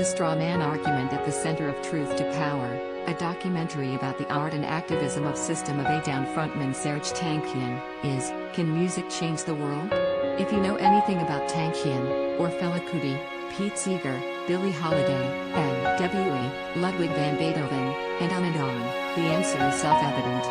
The Straw Man Argument at the Center of Truth to Power, a documentary about the art and activism of System of a Down frontman Serj Tankian, is, Can Music Change the World? If you know anything about Tankian, or Fela Kuti, Seeger, Billie Holiday, N.W.A, Ludwig van Beethoven, and on, the answer is self-evident.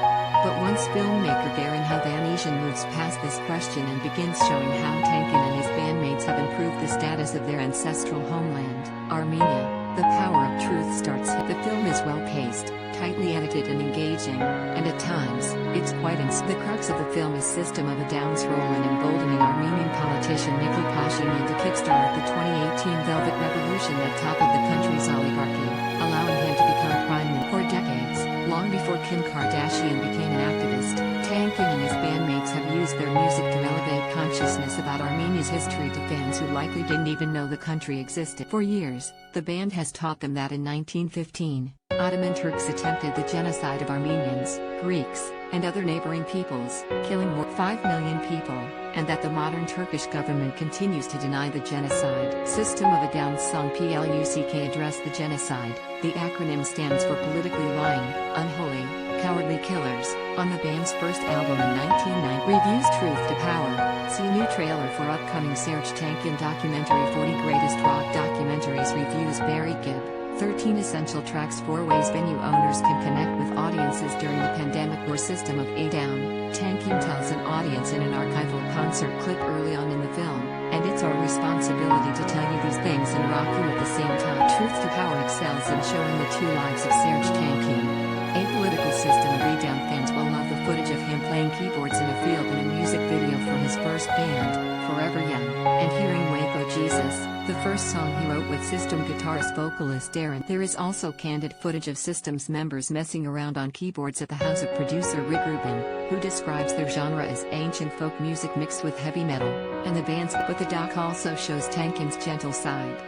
But once filmmaker Garin Hovannisian moves past this question and begins showing how Tankian and his bandmates have improved the status of their ancestral homeland, Armenia, the power of truth starts. The film is well-paced, tightly edited and engaging, and at times, it's quite The crux of the film is System of a Down's role in emboldening Armenian politician Nikol Pashinyan to kickstart the 2018 Velvet Revolution that toppled the country's oligarchy, allowing him to become prime minister. For decades, long before Kim Kardashian became an activist, Tankian and his bandmates have used their music to elevate consciousness about Armenia's history to fans who likely didn't even know the country existed. For years, the band has taught them that in 1915, Ottoman Turks attempted the genocide of Armenians, Greeks, and other neighboring peoples, killing more than 5 million people, and that the modern Turkish government continues to deny the genocide. System of a Down's song P.L.U.C.K addressed the genocide. The acronym stands for politically lying, unholy, cowardly killers, on the band's first album in 1990. Reviews Truth to Power. See new trailer for Upcoming Serj Tankian Documentary 40 Greatest Rock Documentaries. Reviews Barry Gibb. 13 essential tracks. 4 ways venue owners can connect with audiences during the pandemic. Or System of a Down. Tankian tells an audience in an archival concert clip early on in the film, and it's our responsibility to tell you these things and rock you at the same time. Truth to Power excels in showing the 2 lives of Serj Tankian. Apolitical System of a Down fans will love the footage of him playing keyboards in a field in a music video for his first band, Forever Young, and hearing Waco Jesus, the first song he wrote with System guitarist-vocalist Daron. There is also candid footage of System's members messing around on keyboards at the house of producer Rick Rubin, who describes their genre as ancient folk music mixed with heavy metal, and the band's. But the doc also shows Tankian's gentle side.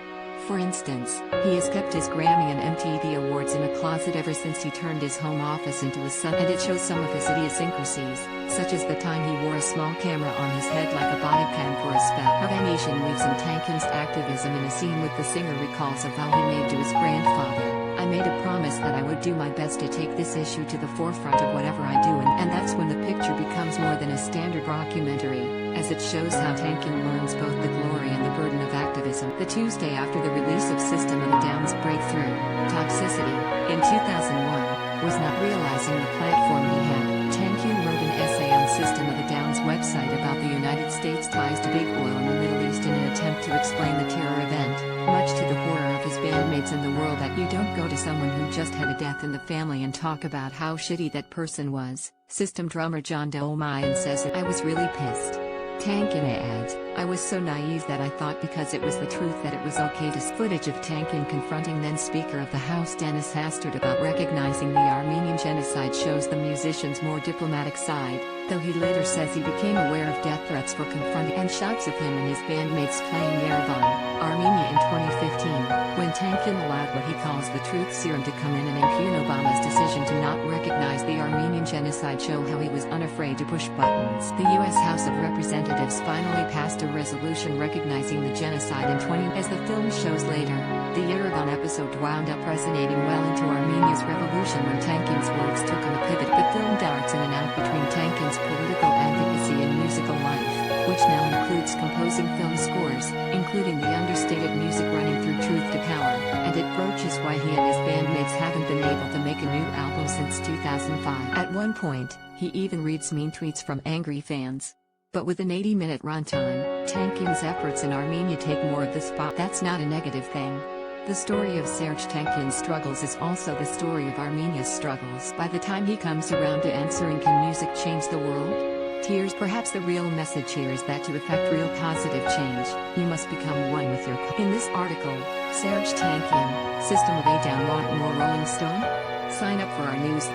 For instance, he has kept his Grammy and MTV Awards in a closet ever since he turned his home office into a sun, and it shows some of his idiosyncrasies, such as the time he wore a small camera on his head like a body cam for a spell. Hovannisian weaves in Tankian's activism in a scene with the singer recalls a vow he made to his grandfather. I made a promise that I would do my best to take this issue to the forefront of whatever I do, and that's when the picture becomes more than a standard documentary, as it shows how Tankian learns both the glory and the burden of activism. The Tuesday after the release of System of a Down's breakthrough, Toxicity, in 2001, was not realizing the platform he had. Tankian wrote an essay on System of a Down's website about the United States' ties to big oil in the Middle East in an attempt to explain the terror event, much to the horror of his bandmates and the world. That you don't go to someone who just had a death in the family and talk about how shitty that person was. System drummer N.W.A Malakian says I was really pissed. Tankian adds, I was so naive that I thought because it was the truth that it was okay to. Footage of Tankian confronting then Speaker of the House Dennis Hastert about recognizing the Armenian genocide shows the musician's more diplomatic side, though he later says he became aware of death threats for confronting and shots of him and his bandmates playing Yerevan, Armenia in 2015, when Tankian allowed what he calls the truth serum to come in and impugn Obama's decision to not recognize the Armenian genocide show how he was unafraid to push buttons. The U.S. House of Representatives finally passed a resolution recognizing the genocide in 20. As the film shows later, the Yerevan episode wound up resonating well into Armenia's revolution when Tankian's words took on a pivot. The film darts in and out between Tankian's political advocacy and musical life, which now includes composing film scores, including the understated music running through Truth to Power, and it broaches why he and his bandmates haven't been able to make a new album since 2005. At one point, he even reads mean tweets from angry fans. But with an 80-minute runtime, Tankian's efforts in Armenia take more of the spot. That's not a negative thing. The story of Serj Tankian's struggles is also the story of Armenia's struggles. By the time he comes around to answering Can Music Change the World? Tears. Perhaps the real message here is that to effect real positive change, you must become one with your In this article, Serj Tankian, System of a Down want more Rolling Stone? Sign up for our news.